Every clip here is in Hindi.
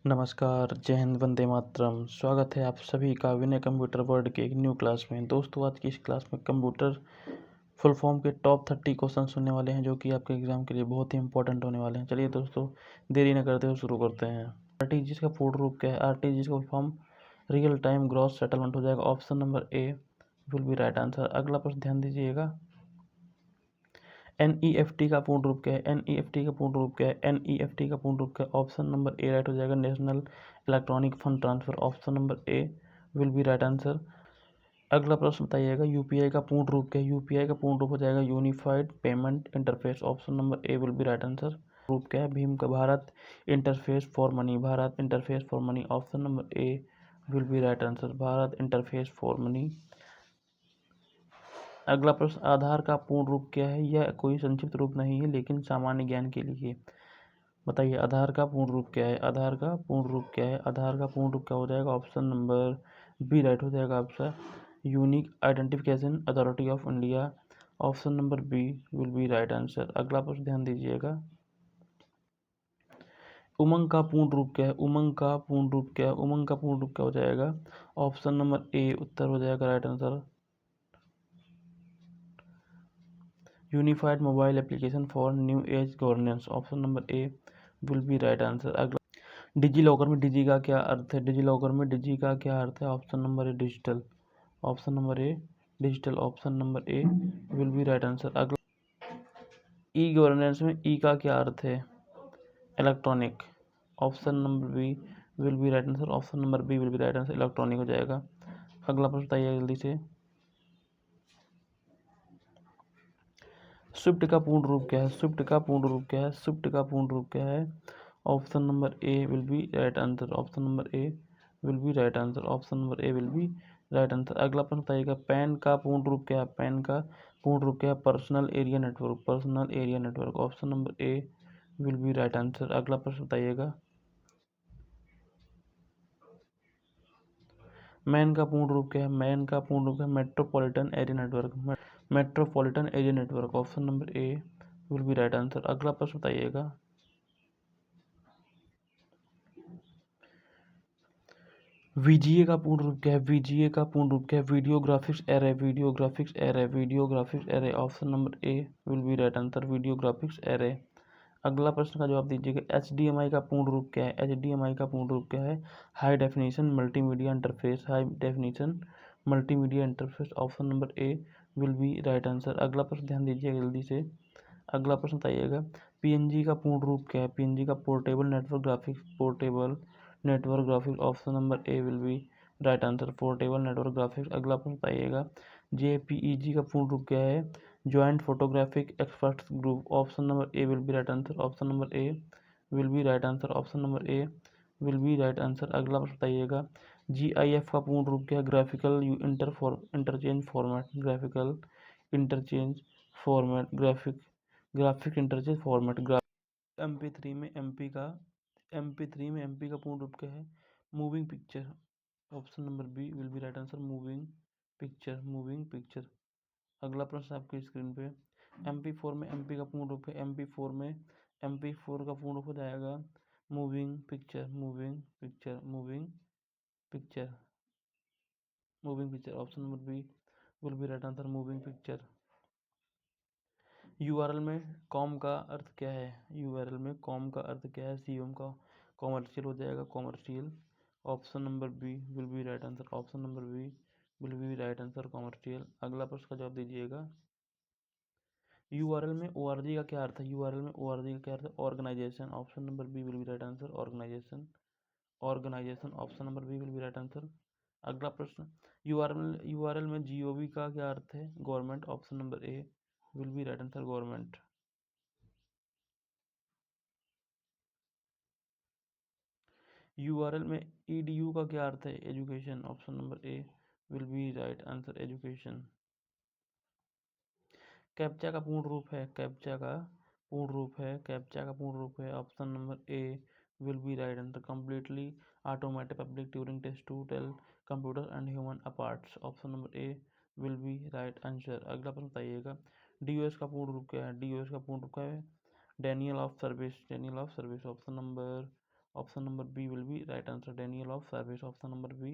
नमस्कार, जय हिंद, वंदे मातरम। स्वागत है आप सभी का विनय कंप्यूटर वर्ल्ड के एक न्यू क्लास में। दोस्तों, आज की इस क्लास में कंप्यूटर फुल फॉर्म के टॉप 30 क्वेश्चन सुनने वाले हैं, जो कि आपके एग्जाम के लिए बहुत ही इंपॉर्टेंट होने वाले हैं। चलिए दोस्तों, देरी न करते हुए शुरू करते हैं। आरटीजीएस का पूर्ण रूप क्या है? आरटीजीएस का full form real time gross settlement हो जाएगा। Option number A will be right answer. अगला प्रश्न ध्यान दीजिएगा। एनईएफटी का पूर्ण रूप क्या है? एनईएफटी का पूर्ण रूप क्या है? एनईएफटी का पूर्ण रूप क्या है? ऑप्शन नंबर ए राइट हो जाएगा, national electronic fund transfer. Option number A will be right answer. अगला प्रश्न बताइएगा, यूपीआई का पूर्ण रूप क्या है? यूपीआई का पूर्ण रूप हो जाएगा unified payment interface. Option number A will be right answer. रूप क्या है? भीम का Bharat interface for money. Bharat interface for money. Option number A will be right answer, Bharat interface for money. अगला प्रश्न, आधार का पूर्ण रूप क्या है? यह कोई संक्षिप्त रूप नहीं है, लेकिन सामान्य ज्ञान के लिए बताइए, आधार का पूर्ण रूप क्या है? आधार का पूर्ण रूप क्या है? आधार का पूर्ण रूप क्या हो जाएगा? ऑप्शन नंबर बी राइट हो जाएगा आपका, unique identification authority of India. Option number B will be right answer. अगला प्रश्न ध्यान दीजिएगा, उमंग का पूर्ण रूप क्या है? उमंग का पूर्ण रूप क्या है? उमंग का पूर्ण रूप क्या हो जाएगा? ऑप्शन नंबर ए उत्तर हो जाएगा right answer, unified mobile application for new age governance. Option number A will be right answer. अगला, डिजी लॉकर में डिजी का क्या अर्थ है? डिजी लॉकर में डिजी का क्या अर्थ है? Option number A digital. Option number A digital. Option number A will be right answer. अगला, ई गवर्नेंस में ई का क्या अर्थ है? Electronic. Option number B will be right answer. Option number B will be right answer, electronic हो जाएगा। अगला प्रश्न बताइए जल्दी से, स्विफ्ट का पूर्ण रूप क्या है? स्विफ्ट का पूर्ण रूप क्या है? स्विफ्ट का पूर्ण रूप क्या है? Option number A will be right answer. Option number A will be right answer. Option number A will be right answer. अगला प्रश्न बताइएगा, पैन का पूर्ण रूप क्या है? पैन का पूर्ण रूप क्या है? Personal area network. Personal area network. Option number A will be right answer. अगला प्रश्न बताइएगा, मैन का पूर्ण रूप क्या है? मैन का पूर्ण रूप है metropolitan area network. Metropolitan area network. Option number A will be right answer. अगला प्रश्न बताइएगा, वीजीए का पूर्ण रूप क्या है? वीजीए का पूर्ण रूप क्या है? Video graphics array. Video graphics array. Video graphics array. Option number A will be right answer, video graphics array. अगला प्रश्न का जवाब दीजिएगा, एचडीएमआई का पूर्ण रूप क्या है? एचडीएमआई का पूर्ण रूप क्या है? High definition multimedia interface. High definition multimedia interface. Option number A will be right answer. अगला प्रश्न ध्यान दीजिएगा जल्दी से। अगला प्रश्न बताइएगा, पीएनजी का पूर्ण रूप क्या है? पीएनजी का portable network graphics. Portable network graphics. Option number A will be right answer, portable network graphics. अगला प्रश्न बताइएगा, जेपीईजी का पूर्ण रूप क्या है? Joint photographic experts group. Option number A will be right answer. Option number A will be right answer. Option number A will be right answer. अगला प्रश्न बताइएगा, जीआईएफ का पूर्ण रूप क्या है? Graphical interchange format. Graphical interchange format. Graphic interchange format. M P three में एम पी का पूर्ण रूप क्या है? Moving picture. Option number B will be right answer, moving picture. Moving picture. अगला प्रश्न आपकी स्क्रीन पे, MP4 में MP का पूर्ण रूप है? MP4 में MP4 का पूर्ण रूप हो जाएगा moving picture. Moving picture. Moving picture. Moving picture. Option number B will be right answer, moving picture. URL में कॉम का अर्थ क्या है? यूआरएल में कॉम का अर्थ क्या है? सीओम का कॉमर्शियल हो जाएगा, commercial. Option number B will be right answer. Option number B will be right answer, commercial. अगला प्रश्न का जवाब दीजिएगा, यूआरएल में ओआरजी का क्या अर्थ है? यूआरएल में ओआरजी का क्या अर्थ है? Organization. Option number B will be right answer, organization. Organization. Option number B will be right answer. अगला प्रश्न, यूआरएल में जीओवी का क्या अर्थ है? Government. Option number A will be right answer, government. URL में ईडीयू का क्या अर्थ है? Education. Option number A will be right answer, education. Captcha का पूर्ण रूप है? कैप्चा का पूर्ण रूप है? कैप्चा का पूर्ण रूप है? Option number A will be right answer, completely automatic public Turing test to tell computer and human aparts. Option number A will be right answer. अगला प्रश्न बताइएगा, डीओएस का पूर्ण रूप क्या है? डीओएस का पूर्ण रूप क्या है? Denial of service. Denial of service. Option number B will be right answer, denial of service, option number B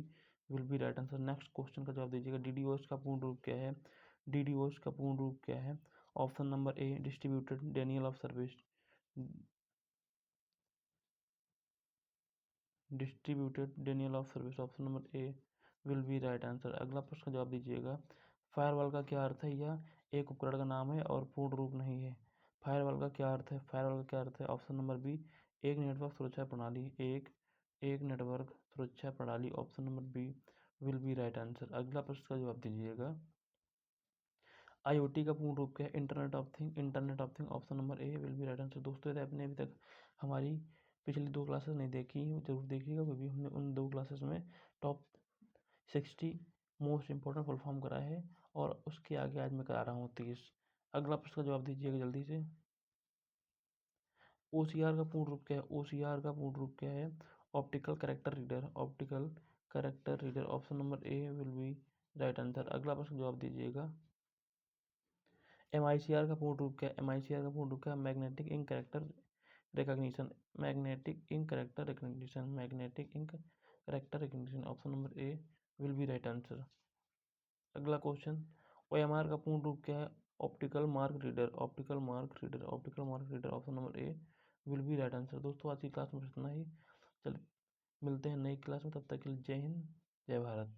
will be right answer. Next question का जवाब दीजिएगा, डीडीओएस का पूर्ण रूप क्या है? डीडीओएस का पूर्ण रूप क्या है? Option number A distributed Daniel of service, distributed Daniel of service, option number A will be right answer. अगला प्रश्न का जवाब दीजिएगा, फायरवॉल का क्या अर्थ है? यह एक उपकरण का नाम है और पूर्ण रूप नहीं है। फायरवॉल का क्या अर्थ है? फायरवॉल का क्या अर्थ है? ऑप्शन नंबर बी एक नेटवर्क सुरक्षा प्रणाली, एक नेटवर्क सुरक्षा प्रणाली, option number B will be right answer. अगला प्रश्न का जवाब दीजिएगा, आईओटी का पूर्ण रूप क्या है? Internet of thing, internet of thing, option number A will be right answer. दोस्तों यदि आपने अभी तक हमारी पिछली 2 क्लासेस नहीं देखी जरूर देखिएगा, क्योंकि हमने उन 2 क्लासेस में top 60 most important full form करा है और उसके आगे आज मैं करा रहा हूँ 30। अगला प्रश्न का जवाब दीजिएगा जल्दी से, ओसीआर का पूर्ण रूप क्या है? ओसीआर का पूर्ण रूप क्या है? Optical character reader, optical character reader, option number A will be right answer. अगला प्रश्न जवाब दीजिएगा, एमआईसीआर का पूर्ण रूप क्या है? एमआईसीआर का पूर्ण रूप क्या है? Magnetic ink character recognition, magnetic ink character recognition, magnetic ink character recognition, option number A will be right answer. अगला क्वेश्चन, ओएमआर का पूर्ण रूप क्या है? Optical mark reader, optical mark reader, optical mark reader, option number A will be right answer. दोस्तों आज की क्लास में इतना ही, चल मिलते हैं नई क्लास में, तब तक के लिए जय हिंद जय भारत।